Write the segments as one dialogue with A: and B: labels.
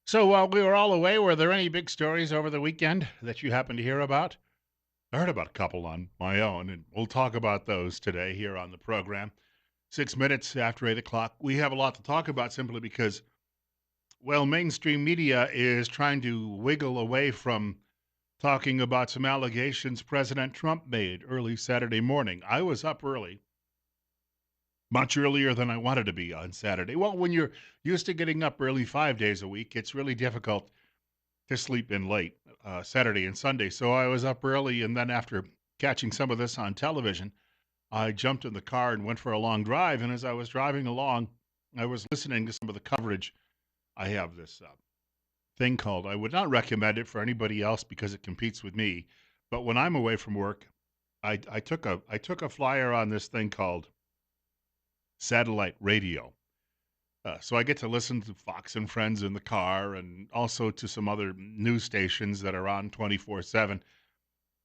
A: So while we were all away, were there any big stories over the weekend that you happened to hear about? I heard about a couple on my own, and we'll talk about those today here on the program. 6 minutes after 8 o'clock. We have a lot to talk about simply because, well, mainstream media is trying to wiggle away from talking about some allegations President Trump made early Saturday morning. I was up early, much earlier than I wanted to be on Saturday. Well, when you're used to getting up early 5 days a week, it's really difficult to sleep in late Saturday and Sunday. So I was up early, and then after catching some of this on television, I jumped in the car and went for a long drive. And as I was driving along, I was listening to some of the coverage. I have this thing called, I would not recommend it for anybody else because it competes with me. But when I'm away from work, I took a flyer on this thing called satellite radio. So I get to listen to Fox and Friends in the car and also to some other news stations that are on 24/7.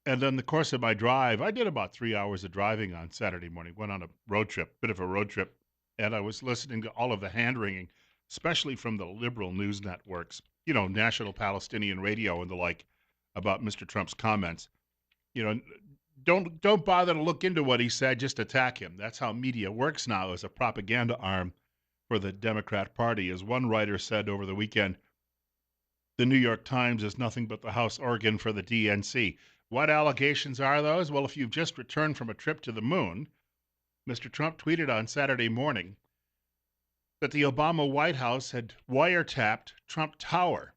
A: And in the course of my drive, I did about 3 hours of driving on Saturday morning, went on a road trip, bit of a road trip. And I was listening to all of the hand wringing, especially from the liberal news networks, National Palestinian Radio and the like, about Mr. Trump's comments. You know, don't bother to look into what he said, just attack him. That's how media works now, as a propaganda arm for the Democrat Party. As one writer said over the weekend, the New York Times is nothing but the house organ for the DNC. What allegations are those? Well, if you've just returned from a trip to the moon, Mr. Trump tweeted on Saturday morning that the Obama White House had wiretapped Trump Tower,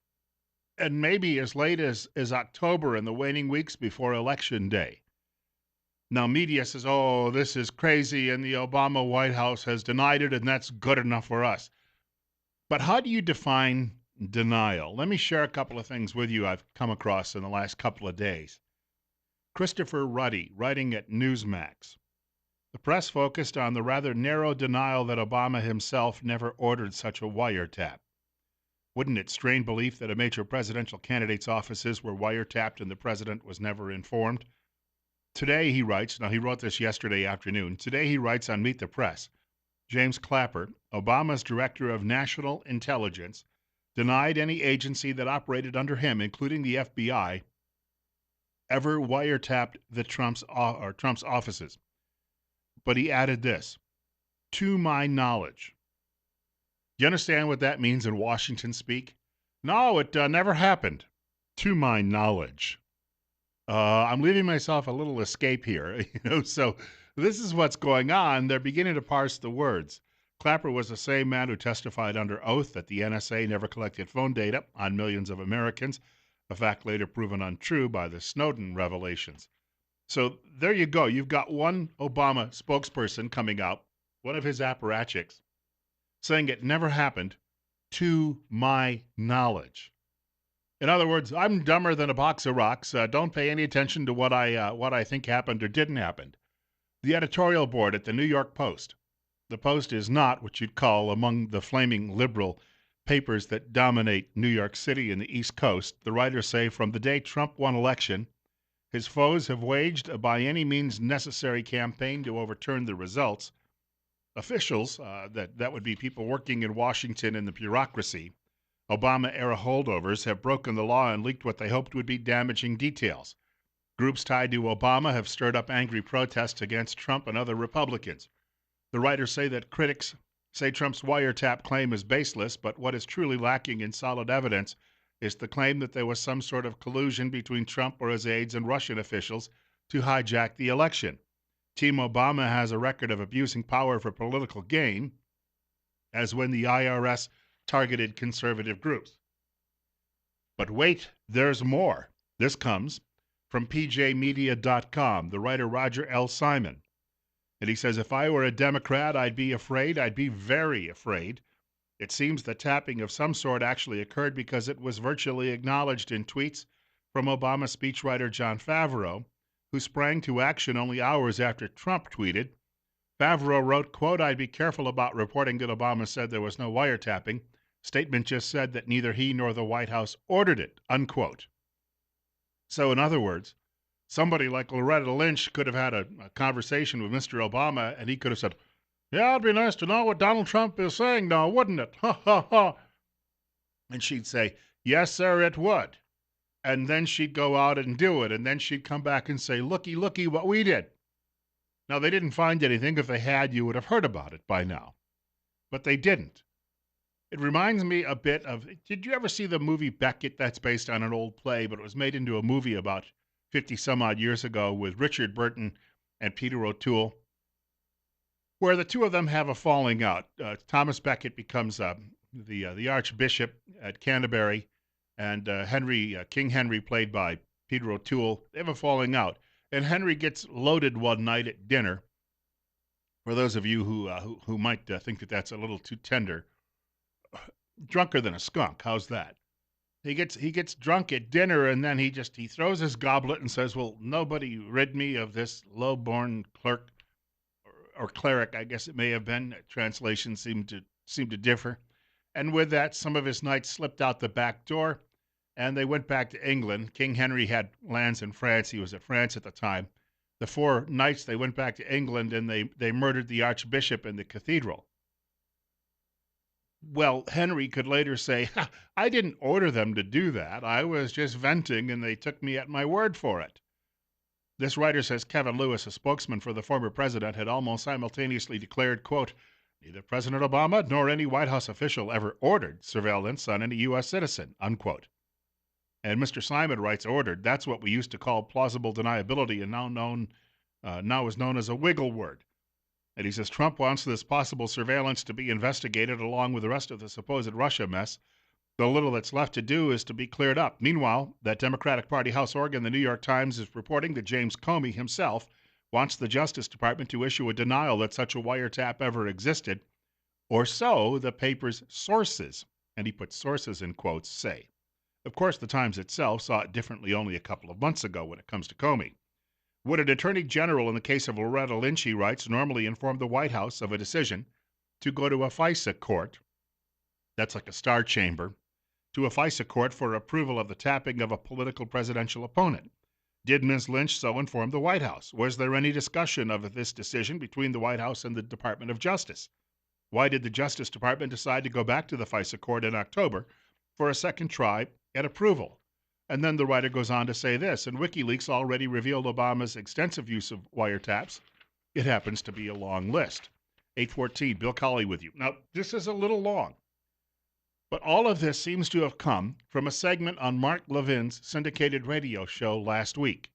A: and maybe as late as October in the waning weeks before Election Day. Now, media says, oh, this is crazy, and the Obama White House has denied it, and that's good enough for us. But how do you define denial? Let me share a couple of things with you I've come across in the last couple of days. Christopher Ruddy, writing at Newsmax. The press focused on the rather narrow denial that Obama himself never ordered such a wiretap. Wouldn't it strain belief that a major presidential candidate's offices were wiretapped and the president was never informed? Today, he writes, now he wrote this yesterday afternoon, today he writes on Meet the Press, James Clapper, Obama's director of national intelligence, denied any agency that operated under him, including the FBI, ever wiretapped the Trump's offices. But he added this, to my knowledge. Do you understand what that means in Washington speak? No, it never happened. To my knowledge. I'm leaving myself a little escape here, so this is what's going on. They're beginning to parse the words. Clapper was the same man who testified under oath that the NSA never collected phone data on millions of Americans, a fact later proven untrue by the Snowden revelations. So there you go. You've got one Obama spokesperson coming out, one of his apparatchiks, saying it never happened to my knowledge. In other words, I'm dumber than a box of rocks. Don't pay any attention to what I think happened or didn't happen. The editorial board at the New York Post. The Post is not what you'd call among the flaming liberal papers that dominate New York City and the East Coast. The writers say from the day Trump won election, his foes have waged a by any means necessary campaign to overturn the results. Officials, that would be people working in Washington in the bureaucracy, Obama-era holdovers, have broken the law and leaked what they hoped would be damaging details. Groups tied to Obama have stirred up angry protests against Trump and other Republicans. The writers say that critics say Trump's wiretap claim is baseless, but what is truly lacking in solid evidence is the claim that there was some sort of collusion between Trump or his aides and Russian officials to hijack the election. Team Obama has a record of abusing power for political gain, as when the IRS targeted conservative groups. But wait, there's more. This comes from pjmedia.com, the writer Roger L. Simon. And he says, if I were a Democrat, I'd be afraid. I'd be very afraid. It seems the tapping of some sort actually occurred because it was virtually acknowledged in tweets from Obama speechwriter Jon Favreau, who sprang to action only hours after Trump tweeted. Favreau wrote, quote, I'd be careful about reporting that Obama said there was no wiretapping. Statement just said that neither he nor the White House ordered it, unquote. So in other words, somebody like Loretta Lynch could have had a conversation with Mr. Obama, and he could have said, yeah, it'd be nice to know what Donald Trump is saying now, wouldn't it? Ha, ha, ha. And she'd say, yes, sir, it would. And then she'd go out and do it. And then she'd come back and say, looky, looky what we did. Now, they didn't find anything. If they had, you would have heard about it by now. But they didn't. It reminds me a bit of, did you ever see the movie Beckett? That's based on an old play, but it was made into a movie about 50 some odd years ago with Richard Burton and Peter O'Toole, where the two of them have a falling out. Thomas Becket becomes the Archbishop at Canterbury, and King Henry, played by Peter O'Toole, they have a falling out. And Henry gets loaded one night at dinner. For those of you who might think that that's a little too tender, drunker than a skunk. How's that? He gets drunk at dinner, and then he throws his goblet and says, "Well, nobody rid me of this low-born clerk or cleric, I guess it may have been." Translations seem to differ. And with that, some of his knights slipped out the back door, and they went back to England. King Henry had lands in France. He was at France at the time. The four knights, they went back to England, and they murdered the archbishop in the cathedral. Well, Henry could later say, I didn't order them to do that. I was just venting, and they took me at my word for it. This writer says Kevin Lewis, a spokesman for the former president, had almost simultaneously declared, quote, neither President Obama nor any White House official ever ordered surveillance on any U.S. citizen, unquote. And Mr. Simon writes, ordered, that's what we used to call plausible deniability and now is known as a wiggle word. And he says Trump wants this possible surveillance to be investigated along with the rest of the supposed Russia mess. The little that's left to do is to be cleared up. Meanwhile, that Democratic Party House organ, the New York Times, is reporting that James Comey himself wants the Justice Department to issue a denial that such a wiretap ever existed, or so the paper's sources, and he puts sources in quotes, say. Of course, the Times itself saw it differently only a couple of months ago when it comes to Comey. Would an attorney general in the case of Loretta Lynch, he writes, normally inform the White House of a decision to go to a FISA court, that's like a star chamber, to a FISA court for approval of the tapping of a political presidential opponent? Did Ms. Lynch so inform the White House? Was there any discussion of this decision between the White House and the Department of Justice? Why did the Justice Department decide to go back to the FISA court in October for a second try at approval? And then the writer goes on to say this, and WikiLeaks already revealed Obama's extensive use of wiretaps. It happens to be a long list. 8:14, Bill Colley with you. Now, this is a little long, but all of this seems to have come from a segment on Mark Levin's syndicated radio show last week.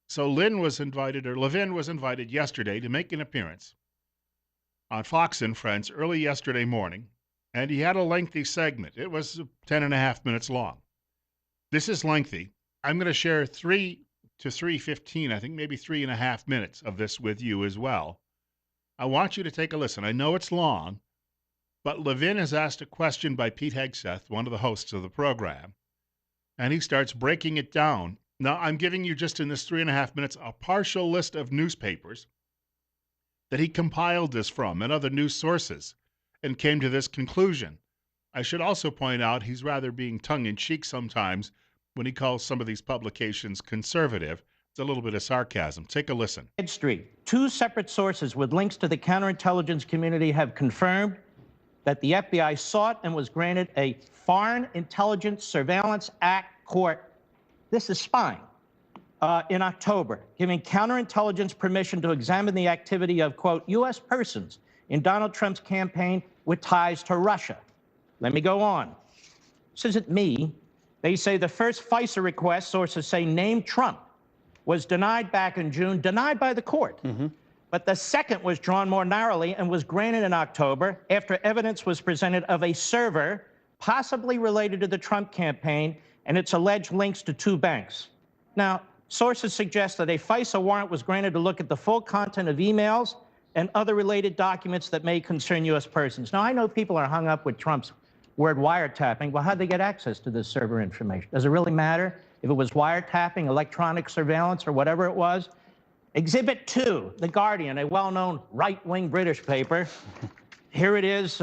A: So Levin was invited yesterday to make an appearance on Fox and Friends early yesterday morning, and he had a lengthy segment. It was 10.5 minutes long. This is lengthy. I'm going to share 3 to 3:15, I think maybe 3.5 minutes of this with you as well. I want you to take a listen. I know it's long, but Levin is asked a question by Pete Hegseth, one of the hosts of the program, and he starts breaking it down. Now, I'm giving you just in this 3.5 minutes a partial list of newspapers that he compiled this from and other news sources and came to this conclusion. I should also point out he's rather being tongue-in-cheek sometimes when he calls some of these publications conservative. It's a little bit of sarcasm. Take a listen.
B: Street. Two separate sources with links to the counterintelligence community have confirmed that the FBI sought and was granted a Foreign Intelligence Surveillance Act court. This is spying. In October, giving counterintelligence permission to examine the activity of, quote, U.S. persons in Donald Trump's campaign with ties to Russia. Let me go on. This isn't me. They say the first FISA request, sources say, named Trump, was denied back in June, denied by the court. But the second was drawn more narrowly and was granted in October after evidence was presented of a server possibly related to the Trump campaign and its alleged links to two banks. Now, sources suggest that a FISA warrant was granted to look at the full content of emails and other related documents that may concern U.S. persons. Now, I know people are hung up with Trump's word wiretapping. Well, how'd they get access to this server information? Does it really matter if it was wiretapping, electronic surveillance, or whatever it was? Exhibit 2, The Guardian, a well-known right-wing British paper. Here it is.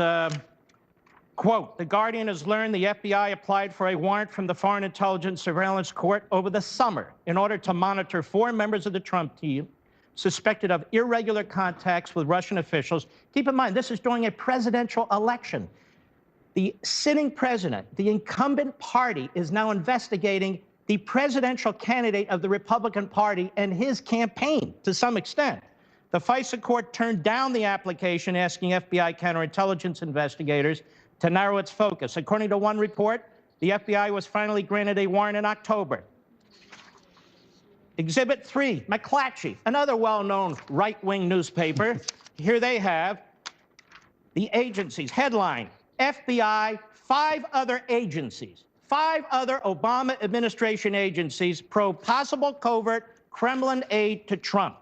B: Quote, The Guardian has learned the FBI applied for a warrant from the Foreign Intelligence Surveillance Court over the summer in order to monitor 4 members of the Trump team suspected of irregular contacts with Russian officials. Keep in mind, this is during a presidential election. The sitting president, the incumbent party, is now investigating the presidential candidate of the Republican Party and his campaign to some extent. The FISA court turned down the application asking FBI counterintelligence investigators to narrow its focus. According to one report, the FBI was finally granted a warrant in October. Exhibit 3, McClatchy, another well-known right-wing newspaper. Here they have the agencies. Headline, FBI, 5 other agencies, 5 other Obama administration agencies probe possible covert Kremlin aid to Trump.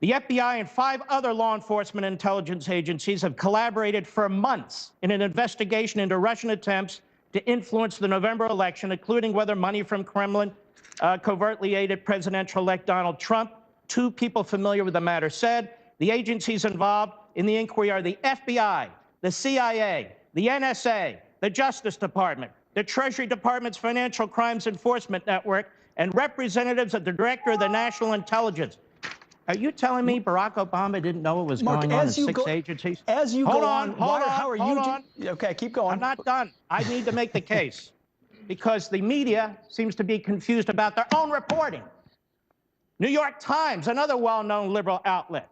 B: The FBI and 5 other law enforcement intelligence agencies have collaborated for months in an investigation into Russian attempts to influence the November election, including whether money from Kremlin covertly aided presidential-elect Donald Trump. 2 people familiar with the matter said the agencies involved in the inquiry are the FBI, the CIA, the NSA, the Justice Department, the Treasury Department's Financial Crimes Enforcement Network, and representatives of the Director of the National Intelligence. Are you telling me Barack Obama didn't know what was going on in 6 agencies?
C: As you go on,
B: how are you?
C: Okay, keep going.
B: I'm not done. I need to make the case because the media seems to be confused about their own reporting. New York Times, another well-known liberal outlet,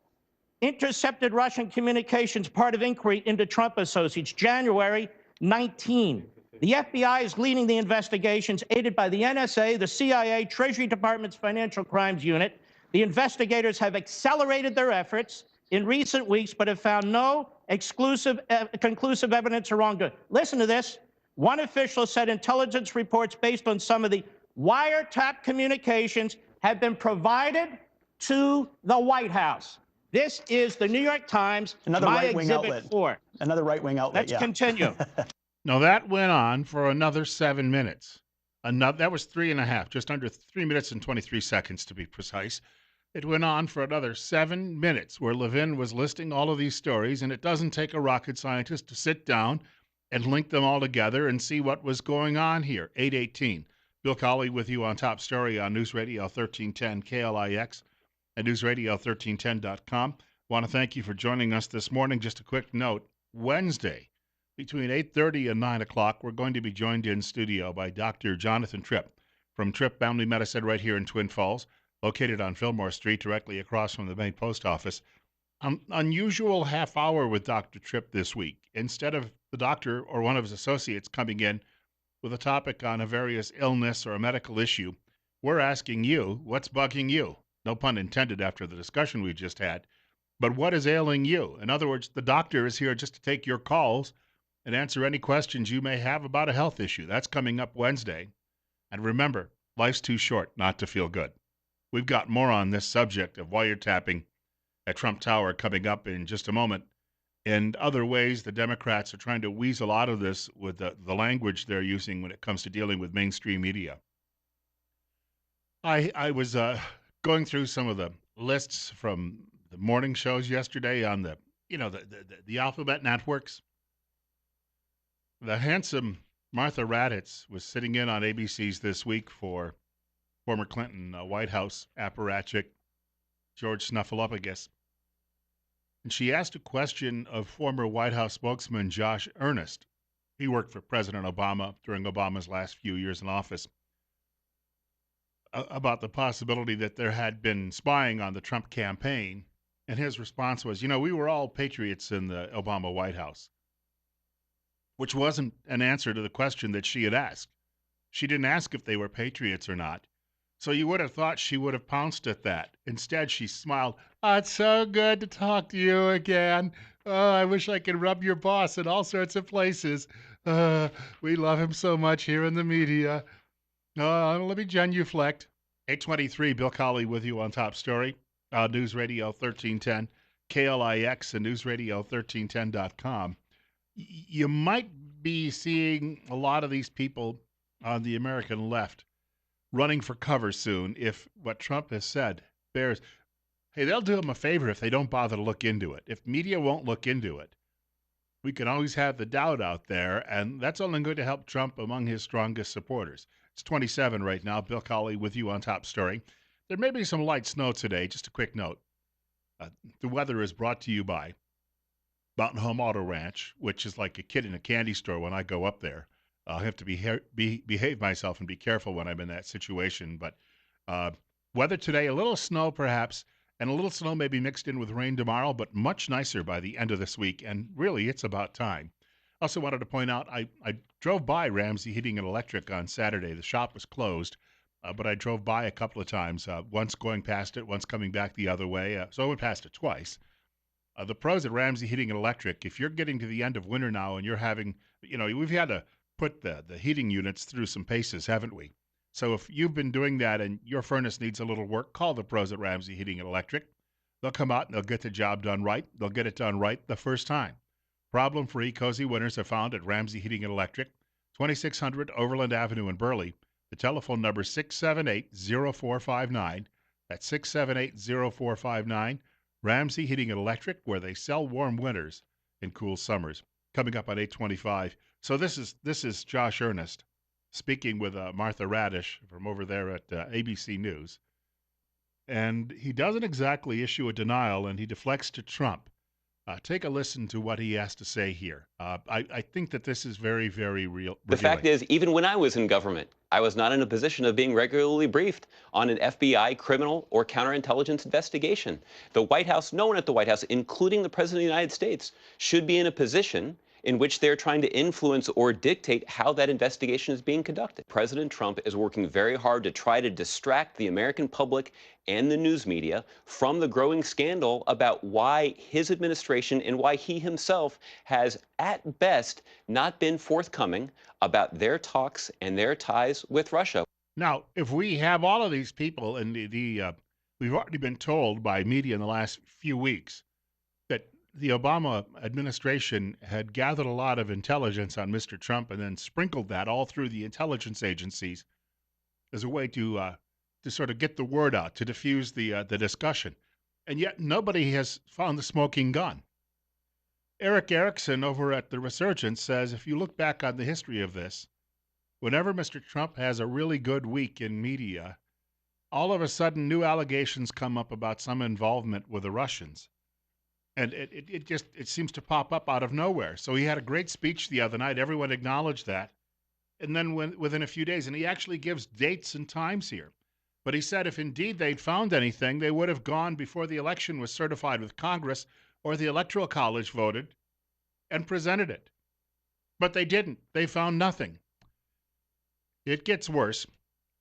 B: intercepted Russian communications, part of inquiry into Trump associates, January 19. The FBI is leading the investigations, aided by the NSA, the CIA, Treasury Department's Financial Crimes Unit. The investigators have accelerated their efforts in recent weeks, but have found no conclusive evidence of wrongdoing. Listen to this. One official said intelligence reports based on some of the wiretap communications have been provided to the White House. This is the New York Times,
C: another right-wing outlet.
B: 4.
C: Another right-wing outlet,
B: Let's continue.
A: Now, that went on for another 7 minutes. That was 3.5, just under 3 minutes and 23 seconds to be precise. It went on for another 7 minutes where Levin was listing all of these stories, and it doesn't take a rocket scientist to sit down and link them all together and see what was going on here. 8:18. Bill Colley with you on Top Story on News Radio 1310 KLIX and newsradio1310.com. Want to thank you for joining us this morning. Just a quick note, Wednesday, between 8:30 and 9 o'clock, we're going to be joined in studio by Dr. Jonathan Tripp from Tripp Family Medicine right here in Twin Falls, located on Fillmore Street, directly across from the main post office. An unusual half hour with Dr. Tripp this week. Instead of the doctor or one of his associates coming in with a topic on a various illness or a medical issue, we're asking you, what's bugging you? No pun intended after the discussion we just had. But what is ailing you? In other words, the doctor is here just to take your calls and answer any questions you may have about a health issue. That's coming up Wednesday. And remember, life's too short not to feel good. We've got more on this subject of wiretapping at Trump Tower coming up in just a moment, and other ways the Democrats are trying to weasel out of this with the language they're using when it comes to dealing with mainstream media. I was going through some of the lists from the morning shows yesterday on the alphabet networks. The handsome Martha Raddatz was sitting in on ABC's This Week for former Clinton White House apparatchik George Snuffleupagus. And she asked a question of former White House spokesman Josh Earnest. He worked for President Obama during Obama's last few years in office, about the possibility that there had been spying on the Trump campaign. And his response was, we were all patriots in the Obama White House, which wasn't an answer to the question that she had asked. She didn't ask if they were patriots or not. So you would have thought she would have pounced at that. Instead, she smiled. Oh, it's so good to talk to you again. Oh, I wish I could rub your boss in all sorts of places. We love him so much here in the media. Let me genuflect. 8:23, Bill Colley with you on Top Story. News Radio 1310, KLIX and newsradio1310.com. You might be seeing a lot of these people on the American left running for cover soon if what Trump has said bears. Hey, they'll do him a favor if they don't bother to look into it. If media won't look into it, we can always have the doubt out there, and that's only going to help Trump among his strongest supporters. It's 27 right now. Bill Colley with you on Top Story. There may be some light snow today. Just a quick note. The weather is brought to you by Mountain Home Auto Ranch, which is like a kid in a candy store when I go up there. I have to behave myself and be careful when I'm in that situation. But uh, weather today, a little snow perhaps, and a little snow maybe mixed in with rain tomorrow, but much nicer by the end of this week. And really, it's about time. Also wanted to point out I drove by Ramsey Heating and Electric on Saturday. The shop was closed, but I drove by a couple of times, once going past it, once coming back the other way. So I went past it twice. The pros at Ramsey Heating and Electric, if you're getting to the end of winter now and you're having, we've had to put the heating units through some paces, haven't we? So if you've been doing that and your furnace needs a little work, call the pros at Ramsey Heating and Electric. They'll come out and they'll get the job done right. They'll get it done right the first time. Problem-free, cozy winters are found at Ramsey Heating and Electric, 2600 Overland Avenue in Burley. The telephone number is 678-0459. That's 678-0459. Ramsey Heating and Electric, where they sell warm winters and cool summers. Coming up on 825. So this is Josh Earnest speaking with Martha Radish from over there at ABC News. And he doesn't exactly issue a denial, and he deflects to Trump. Take a listen to what he has to say here. I think that this is very, very real.
D: The fact is, even when I was in government, I was not in a position of being regularly briefed on an FBI criminal or counterintelligence investigation. The White House, no one at the White House, including the President of the United States, should be in a position in which they're trying to influence or dictate how that investigation is being conducted. President Trump is working very hard to try to distract the American public and the news media from the growing scandal about why his administration and why he himself has, at best, not been forthcoming about their talks and their ties with Russia.
A: Now, if we have all of these people, and we've already been told by media in the last few weeks that the Obama administration had gathered a lot of intelligence on Mr. Trump and then sprinkled that all through the intelligence agencies as a way to sort of get the word out, to diffuse the discussion. And yet nobody has found the smoking gun. Eric Erickson over at The Resurgence says if you look back on the history of this, whenever Mr. Trump has a really good week in media, all of a sudden new allegations come up about some involvement with the Russians. And it seems to pop up out of nowhere. So he had a great speech the other night. Everyone acknowledged that. And then within a few days, and he actually gives dates and times here. But he said if indeed they'd found anything, they would have gone before the election was certified with Congress or the Electoral College voted and presented it. But they didn't. They found nothing. It gets worse.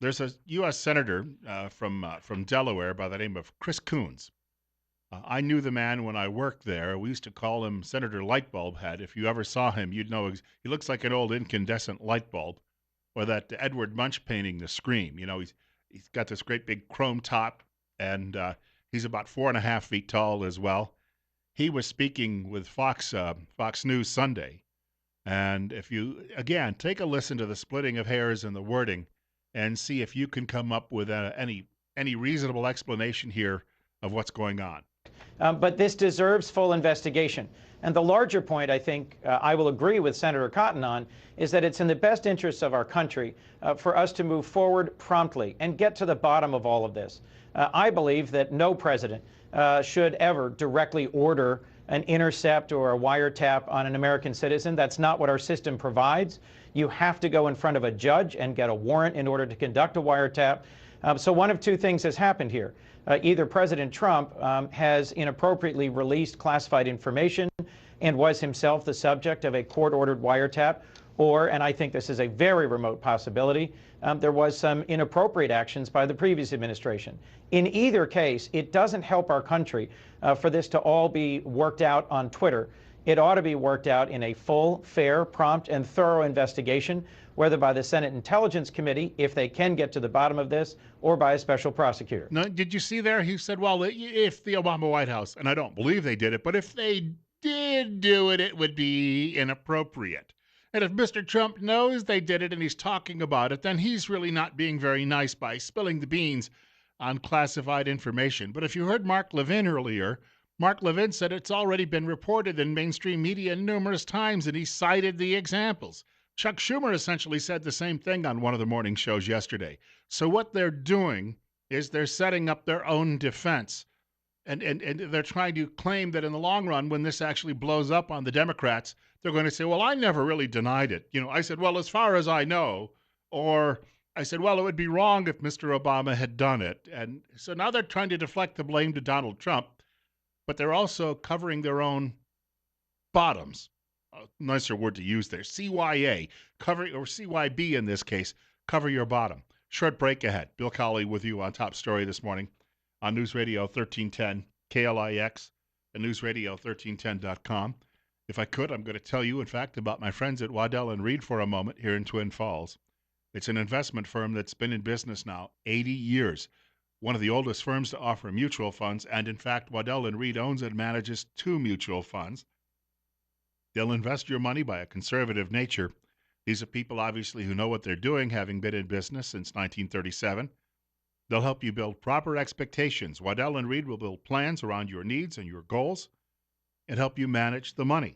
A: There's a U.S. Senator from Delaware by the name of Chris Coons. I knew the man when I worked there. We used to call him Senator Lightbulb Head. If you ever saw him, you'd know he looks like an old incandescent light bulb, or that Edward Munch painting, The Scream. He's got this great big chrome top, and he's about 4.5 feet tall as well. He was speaking with Fox News Sunday, and if you again take a listen to the splitting of hairs and the wording, and see if you can come up with any reasonable explanation here of what's going on.
B: But this deserves full investigation. And the larger point, I think, I will agree with Senator Cotton on, is that it's in the best interests of our country for us to move forward promptly and get to the bottom of all of this. I believe that no president should ever directly order an intercept or a wiretap on an American citizen. That's not what our system provides. You have to go in front of a judge and get a warrant in order to conduct a wiretap. So one of two things has happened here. Either President Trump has inappropriately released classified information and was himself the subject of a court-ordered wiretap, or, and I think this is a very remote possibility, there was some inappropriate actions by the previous administration. In either case, it doesn't help our country for this to all be worked out on Twitter. It ought to be worked out in a full, fair, prompt, and thorough investigation, whether by the Senate Intelligence Committee, if they can get to the bottom of this, or by a special prosecutor.
A: Now, did you see there? He said, well, if the Obama White House, and I don't believe they did it, but if they did do it, it would be inappropriate. And if Mr. Trump knows they did it and he's talking about it, then he's really not being very nice by spilling the beans on classified information. But if you heard Mark Levin earlier, Mark Levin said it's already been reported in mainstream media numerous times, and he cited the examples. Chuck Schumer essentially said the same thing on one of the morning shows yesterday. So what they're doing is they're setting up their own defense. And they're trying to claim that in the long run, when this actually blows up on the Democrats, they're going to say, well, I never really denied it. I said, well, as far as I know, or I said, well, it would be wrong if Mr. Obama had done it. And so now they're trying to deflect the blame to Donald Trump, but they're also covering their own bottoms. A nicer word to use there. CYA, cover, or CYB in this case, cover your bottom. Short break ahead. Bill Colley with you on Top Story this morning on News Radio 1310, KLIX, and newsradio1310.com. If I could, I'm going to tell you, in fact, about my friends at Waddell & Reed for a moment here in Twin Falls. It's an investment firm that's been in business now 80 years. One of the oldest firms to offer mutual funds, and in fact, Waddell & Reed owns and manages 2 mutual funds. They'll invest your money by a conservative nature. These are people, obviously, who know what they're doing, having been in business since 1937. They'll help you build proper expectations. Waddell & Reed will build plans around your needs and your goals and help you manage the money.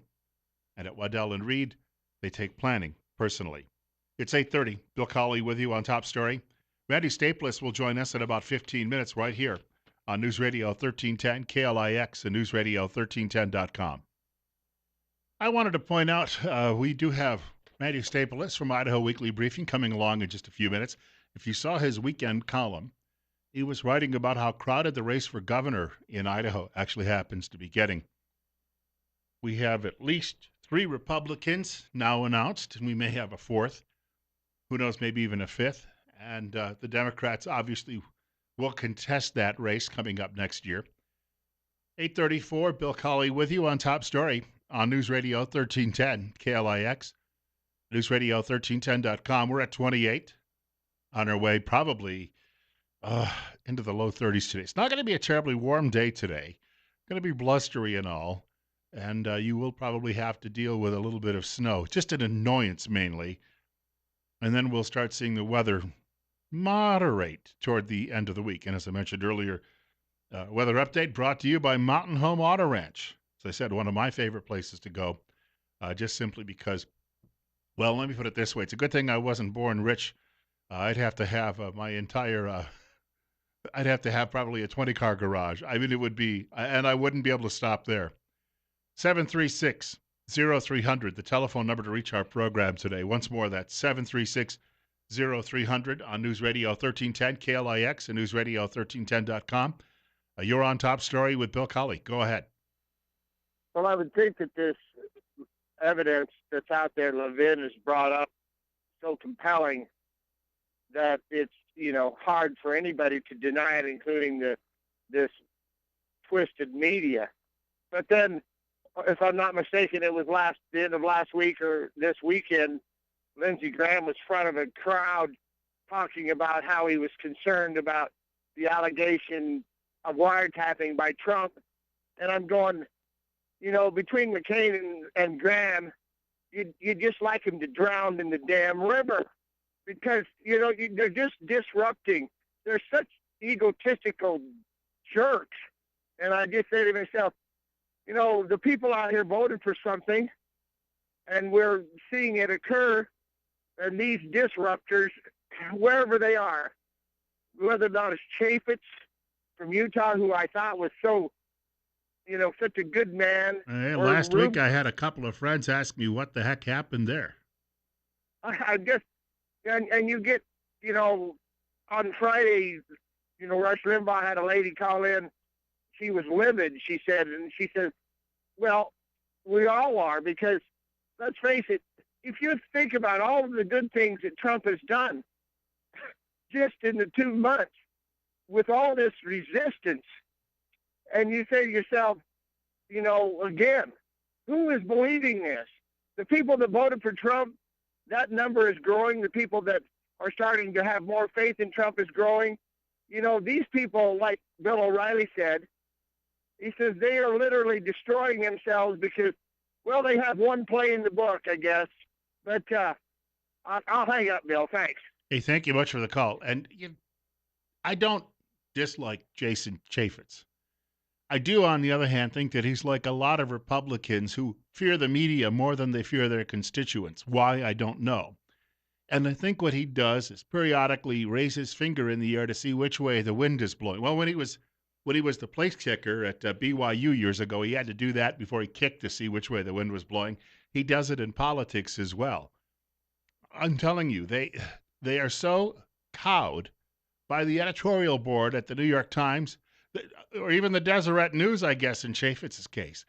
A: And at Waddell & Reed, they take planning personally. It's 8:30. Bill Colley with you on Top Story. Randy Staples will join us in about 15 minutes right here on News Radio 1310, KLIX, and newsradio1310.com. I wanted to point out we do have Randy Staples from Idaho Weekly Briefing coming along in just a few minutes. If you saw his weekend column, he was writing about how crowded the race for governor in Idaho actually happens to be getting. We have at least 3 Republicans now announced, and we may have a 4th. Who knows, maybe even a 5th. And the Democrats obviously will contest that race coming up next year. 8:34, Bill Colley with you on Top Story on News Radio 1310, KLIX, newsradio1310.com. We're at 28, on our way probably into the low 30s today. It's not going to be a terribly warm day today. It's going to be blustery and all, and you will probably have to deal with a little bit of snow, just an annoyance mainly. And then we'll start seeing the weather moderate toward the end of the week. And as I mentioned earlier, weather update brought to you by Mountain Home Auto Ranch. As I said, one of my favorite places to go, just simply because, well, let me put it this way. It's a good thing I wasn't born rich. I'd have to have my entire, I'd have to have probably a 20-car garage. I mean, it would be, and I wouldn't be able to stop there. 736-0300, the telephone number to reach our program today. Once more, that's 736-0300 on News Radio 1310, KLIX, and newsradio1310.com. You're on Top Story with Bill Colley. Go ahead.
E: Well, I would think that this evidence that's out there, Levin has brought up, so compelling that it's, hard for anybody to deny it, including this twisted media. But then, if I'm not mistaken, it was the end of last week or this weekend, Lindsey Graham was front of a crowd talking about how he was concerned about the allegation of wiretapping by Trump. And I'm going, between McCain and Graham, you'd just like him to drown in the damn river because, they're just disrupting. They're such egotistical jerks. And I just say to myself, the people out here voted for something, and we're seeing it occur, and these disruptors, wherever they are, whether or not it's Chaffetz from Utah, who I thought was so, such a good man.
A: Last week I had a couple of friends ask me what the heck happened there.
E: I just, and you get, on Friday, Rush Limbaugh had a lady call in. She was livid, she said, well, we all are, because let's face it, if you think about all of the good things that Trump has done just in the 2 months with all this resistance, and you say to yourself, again, who is believing this? The people that voted for Trump, that number is growing. The people that are starting to have more faith in Trump is growing. These people, like Bill O'Reilly said, he says they are literally destroying themselves because, well, they have one play in the book, I guess. But I'll hang up, Bill. Thanks.
A: Hey, thank you much for the call. And I don't dislike Jason Chaffetz. I do, on the other hand, think that he's like a lot of Republicans who fear the media more than they fear their constituents. Why, I don't know. And I think what he does is periodically raise his finger in the air to see which way the wind is blowing. Well, when he was when he was the place kicker at BYU years ago, he had to do that before he kicked to see which way the wind was blowing. He does it in politics as well. I'm telling you, they are so cowed by the editorial board at the New York Times, or even the Deseret News, I guess, in Chaffetz's case.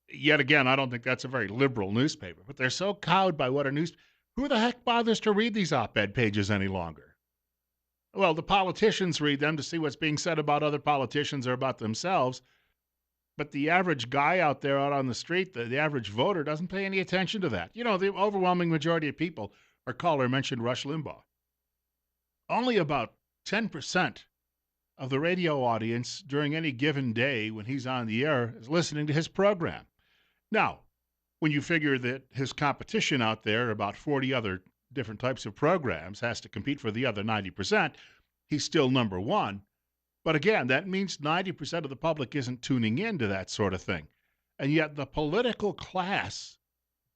A: Yet again, I don't think that's a very liberal newspaper, but they're so cowed by what a news. Who the heck bothers to read these op-ed pages any longer? Well, the politicians read them to see what's being said about other politicians or about themselves, but the average guy out there out on the street, the average voter, doesn't pay any attention to that. You know, the overwhelming majority of people, our caller mentioned Rush Limbaugh. Only about 10% of the radio audience during any given day when he's on the air is listening to his program. Now, when you figure that his competition out there, about 40 other different types of programs, has to compete for the other 90%, he's still number one. But again, that means 90% of the public isn't tuning into that sort of thing. And yet the political class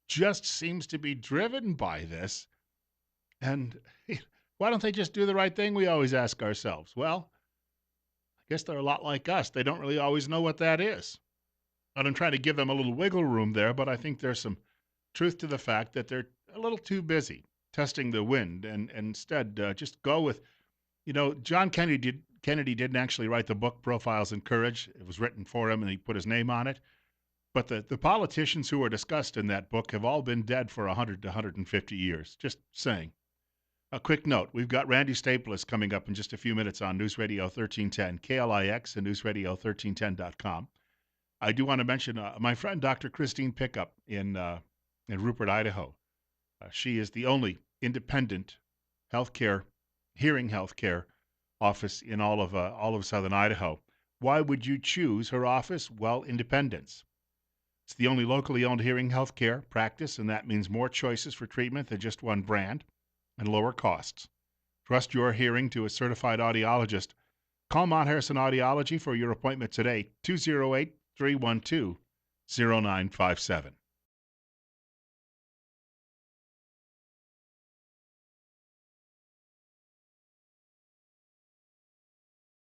A: just seems to be driven by this. And why don't they just do the right thing, we always ask ourselves? Well, I guess they're a lot like us. They don't really always know what that is. And I'm trying to give them a little wiggle room there, but I think there's some truth to the fact that they're a little too busy testing the wind and instead just go with, John Kennedy didn't actually write the book Profiles in Courage. It was written for him and he put his name on it. But the politicians who are discussed in that book have all been dead for 100 to 150 years. Just saying. A quick note, we've got Randy Staples coming up in just a few minutes on News Radio 1310, KLIX and newsradio1310.com. I do want to mention my friend Dr. Christine Pickup in Rupert, Idaho. She is the only independent hearing healthcare office in all of southern Idaho. Why would you choose her office? Well, independence. It's the only locally owned hearing healthcare practice, and that means more choices for treatment than just one brand and lower costs. Trust your hearing to a certified audiologist. Call Mount Harrison Audiology for your appointment today, 208-312-0957.